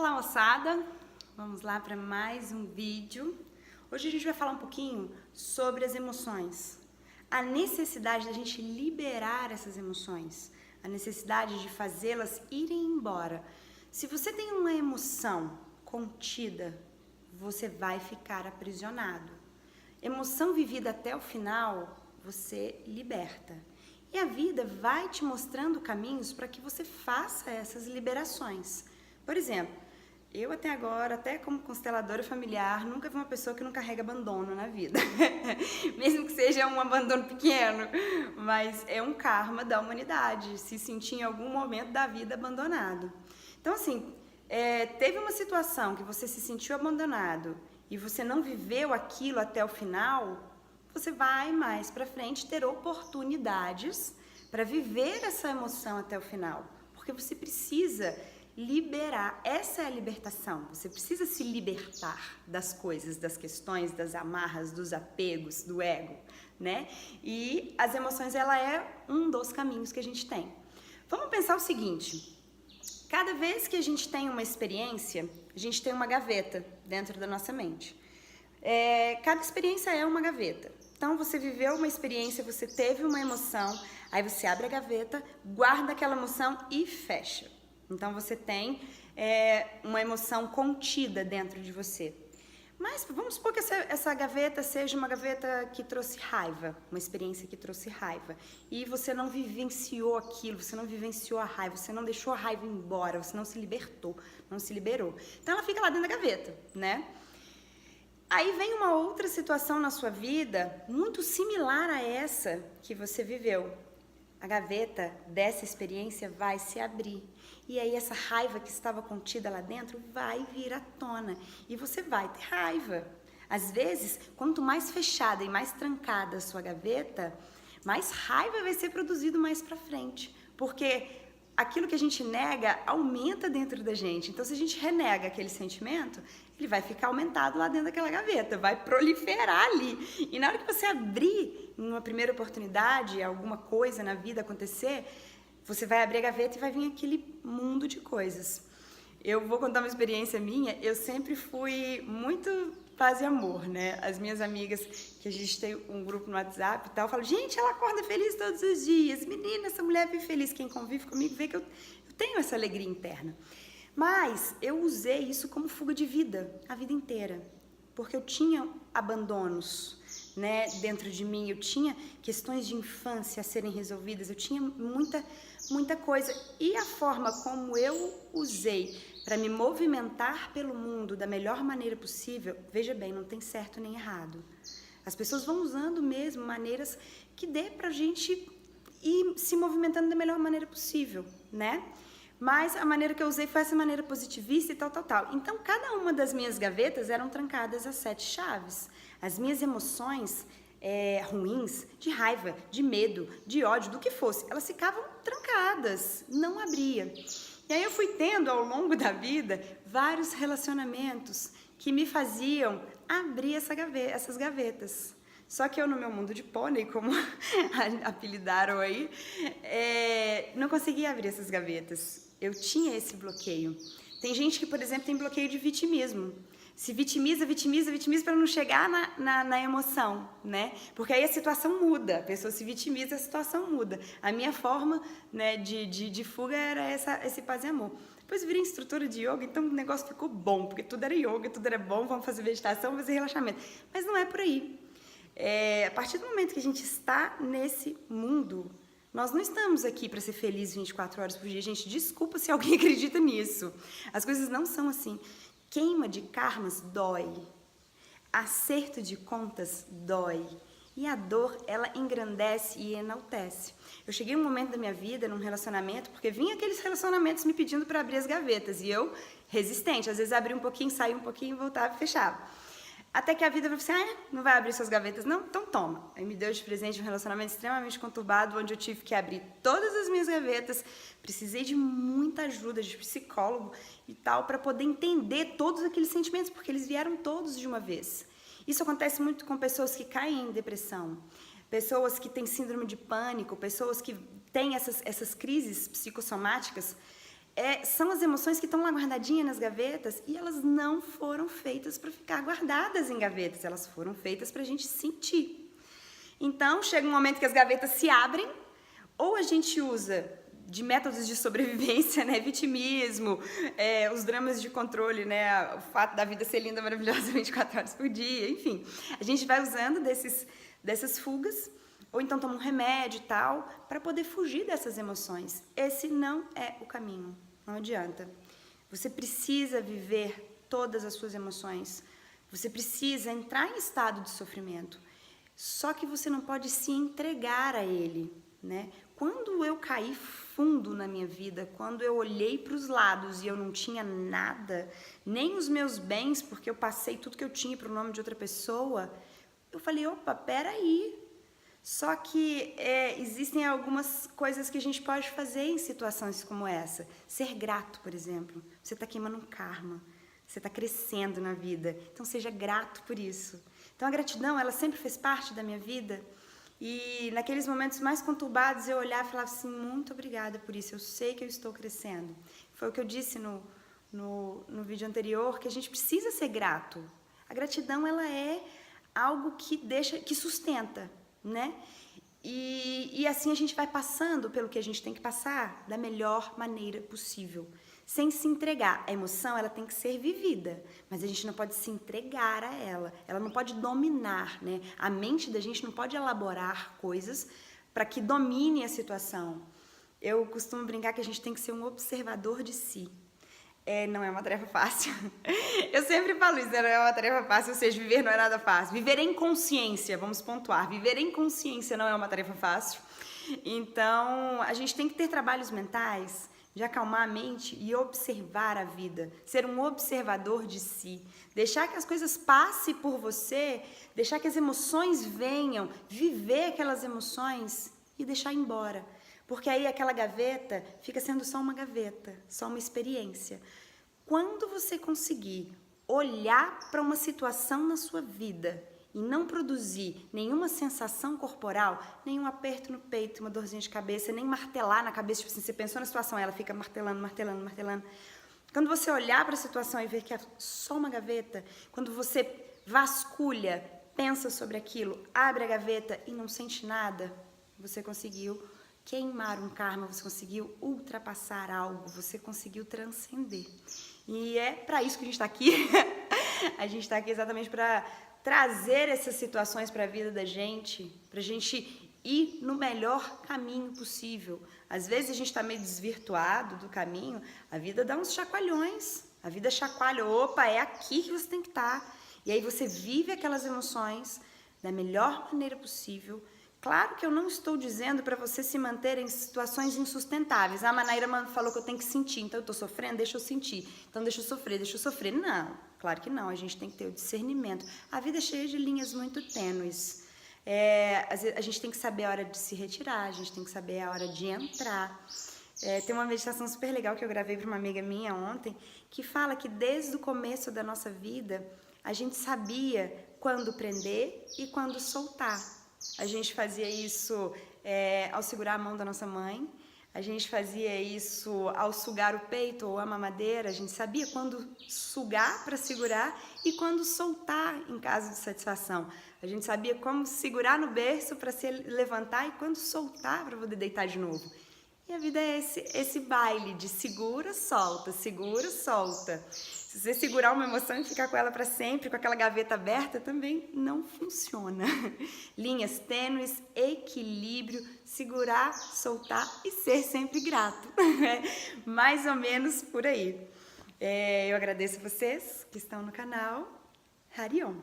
Olá, moçada! Vamos lá para mais um vídeo. Hoje a gente vai falar um pouquinho sobre as emoções. A necessidade da gente liberar essas emoções. A necessidade de fazê-las irem embora. Se você tem uma emoção contida, você vai ficar aprisionado. Emoção vivida até o final, você liberta. E a vida vai te mostrando caminhos para que você faça essas liberações. Por exemplo, eu até agora, até como consteladora familiar, nunca vi uma pessoa que não carrega abandono na vida. Mesmo que seja um abandono pequeno, mas é um karma da humanidade, se sentir em algum momento da vida abandonado. Então assim, teve uma situação que você se sentiu abandonado e você não viveu aquilo até o final, você vai mais para frente ter oportunidades para viver essa emoção até o final, porque você precisa liberar, essa é a libertação, você precisa se libertar das coisas, das questões, das amarras, dos apegos, do ego, né? E as emoções, ela é um dos caminhos que a gente tem. Vamos pensar o seguinte, cada vez que a gente tem uma experiência, a gente tem uma gaveta dentro da nossa mente. Cada experiência é uma gaveta. Então, você viveu uma experiência, você teve uma emoção, aí você abre a gaveta, guarda aquela emoção e fecha. Então, você tem uma emoção contida dentro de você. Mas vamos supor que essa gaveta seja uma gaveta que trouxe raiva, uma experiência que trouxe raiva. E você não vivenciou aquilo, você não vivenciou a raiva, você não deixou a raiva embora, você não se libertou, não se liberou. Então, ela fica lá dentro da gaveta, né? Aí vem uma outra situação na sua vida muito similar a essa que você viveu. A gaveta dessa experiência vai se abrir. E aí essa raiva que estava contida lá dentro vai vir à tona. E você vai ter raiva. Às vezes, quanto mais fechada e mais trancada a sua gaveta, mais raiva vai ser produzido mais pra frente. Porque aquilo que a gente nega aumenta dentro da gente. Então, se a gente renega aquele sentimento, ele vai ficar aumentado lá dentro daquela gaveta, vai proliferar ali. E na hora que você abrir, em uma primeira oportunidade, alguma coisa na vida acontecer, você vai abrir a gaveta e vai vir aquele mundo de coisas. Eu vou contar uma experiência minha, eu sempre fui muito paz e amor, né? As minhas amigas, que a gente tem um grupo no WhatsApp e tal, falam, gente, ela acorda feliz todos os dias, menina, essa mulher vive feliz. Quem convive comigo vê que eu tenho essa alegria interna. Mas eu usei isso como fuga de vida, a vida inteira, porque eu tinha abandonos, né, dentro de mim, eu tinha questões de infância a serem resolvidas, eu tinha muita coisa. E a forma como eu usei para me movimentar pelo mundo da melhor maneira possível, veja bem, não tem certo nem errado. As pessoas vão usando mesmo maneiras que dê pra gente ir se movimentando da melhor maneira possível, né? Mas a maneira que eu usei foi essa maneira positivista e tal. Então, cada uma das minhas gavetas eram trancadas a 7 chaves. As minhas emoções ruins, de raiva, de medo, de ódio, do que fosse, elas ficavam trancadas, não abria. E aí eu fui tendo, ao longo da vida, vários relacionamentos que me faziam abrir essas gavetas. Só que eu, no meu mundo de pônei, como apelidaram aí, não conseguia abrir essas gavetas. Eu tinha esse bloqueio. Tem gente que, por exemplo, tem bloqueio de vitimismo. Se vitimiza para não chegar na emoção, né? Porque aí a situação muda, a pessoa se vitimiza, a situação muda. A minha forma, né, de fuga era esse paz e amor. Depois eu virei instrutora de yoga, então o negócio ficou bom, porque tudo era yoga, tudo era bom, vamos fazer meditação, vamos fazer relaxamento. Mas não é por aí. A partir do momento que a gente está nesse mundo, nós não estamos aqui para ser felizes 24 horas por dia. Gente, desculpa se alguém acredita nisso. As coisas não são assim. Queima de karmas dói. Acerto de contas dói. E a dor, ela engrandece e enaltece. Eu cheguei um momento da minha vida, num relacionamento, porque vinha aqueles relacionamentos me pedindo para abrir as gavetas. E eu, resistente, às vezes abria um pouquinho, saía um pouquinho, voltava e fechava. Até que a vida falou assim, não vai abrir suas gavetas? Não? Então toma. Aí me deu de presente um relacionamento extremamente conturbado, onde eu tive que abrir todas as minhas gavetas, precisei de muita ajuda de psicólogo e tal, para poder entender todos aqueles sentimentos, porque eles vieram todos de uma vez. Isso acontece muito com pessoas que caem em depressão, pessoas que têm síndrome de pânico, pessoas que têm essas crises psicossomáticas. são as emoções que estão lá guardadinhas nas gavetas e elas não foram feitas para ficar guardadas em gavetas, elas foram feitas para a gente sentir. Então, chega um momento que as gavetas se abrem, ou a gente usa de métodos de sobrevivência, né, vitimismo, os dramas de controle, né, o fato da vida ser linda, maravilhosa 24 horas por dia, enfim. A gente vai usando dessas fugas, ou então toma um remédio e tal, para poder fugir dessas emoções. Esse não é o caminho, não adianta. Você precisa viver todas as suas emoções, você precisa entrar em estado de sofrimento, só que você não pode se entregar a ele, né? Quando eu caí fundo na minha vida, quando eu olhei para os lados e eu não tinha nada, nem os meus bens, porque eu passei tudo que eu tinha para o nome de outra pessoa, eu falei, opa, peraí. Só que existem algumas coisas que a gente pode fazer em situações como essa. Ser grato, por exemplo. Você está queimando um karma, você está crescendo na vida, então seja grato por isso. Então a gratidão, ela sempre fez parte da minha vida. E naqueles momentos mais conturbados eu olhava e falava assim, muito obrigada por isso, eu sei que eu estou crescendo. Foi o que eu disse no vídeo anterior, que a gente precisa ser grato. A gratidão, ela é algo que sustenta, né? E assim a gente vai passando pelo que a gente tem que passar da melhor maneira possível, sem se entregar. A emoção, ela tem que ser vivida, mas a gente não pode se entregar a ela não pode dominar, né? A mente da gente não pode elaborar coisas para que domine a situação. Eu costumo brincar que a gente tem que ser um observador de si. Não é uma tarefa fácil. Eu sempre falo isso, não é uma tarefa fácil, ou seja, viver não é nada fácil. Viver em consciência, vamos pontuar, viver em consciência não é uma tarefa fácil. Então, a gente tem que ter trabalhos mentais de acalmar a mente e observar a vida, ser um observador de si, deixar que as coisas passem por você, deixar que as emoções venham, viver aquelas emoções e deixar embora. Porque aí aquela gaveta fica sendo só uma gaveta, só uma experiência. Quando você conseguir olhar para uma situação na sua vida e não produzir nenhuma sensação corporal, nenhum aperto no peito, uma dorzinha de cabeça, nem martelar na cabeça, tipo assim, você pensou na situação, ela fica martelando, martelando, martelando. Quando você olhar para a situação e ver que é só uma gaveta, quando você vasculha, pensa sobre aquilo, abre a gaveta e não sente nada, você conseguiu queimar um karma, você conseguiu ultrapassar algo, você conseguiu transcender. E é para isso que a gente está aqui. A gente está aqui exatamente para trazer essas situações para a vida da gente, para a gente ir no melhor caminho possível. Às vezes a gente está meio desvirtuado do caminho, a vida dá uns chacoalhões, a vida chacoalha, opa, é aqui que você tem que estar. E aí você vive aquelas emoções da melhor maneira possível. Claro que eu não estou dizendo para você se manter em situações insustentáveis. A Manaíra falou que eu tenho que sentir, então eu estou sofrendo, deixa eu sentir. Então deixa eu sofrer, deixa eu sofrer. Não, claro que não, a gente tem que ter o discernimento. A vida é cheia de linhas muito tênues. A gente tem que saber a hora de se retirar, a gente tem que saber a hora de entrar. Tem uma meditação super legal que eu gravei para uma amiga minha ontem, que fala que desde o começo da nossa vida, a gente sabia quando prender e quando soltar. A gente fazia isso ao segurar a mão da nossa mãe, a gente fazia isso ao sugar o peito ou a mamadeira, a gente sabia quando sugar para segurar e quando soltar em caso de satisfação. A gente sabia como segurar no berço para se levantar e quando soltar para poder deitar de novo. E a vida é esse baile de segura, solta, segura, solta. Se você segurar uma emoção e ficar com ela para sempre, com aquela gaveta aberta, também não funciona. Linhas tênues, equilíbrio, segurar, soltar e ser sempre grato. Mais ou menos por aí. Eu agradeço a vocês que estão no canal. Hariom.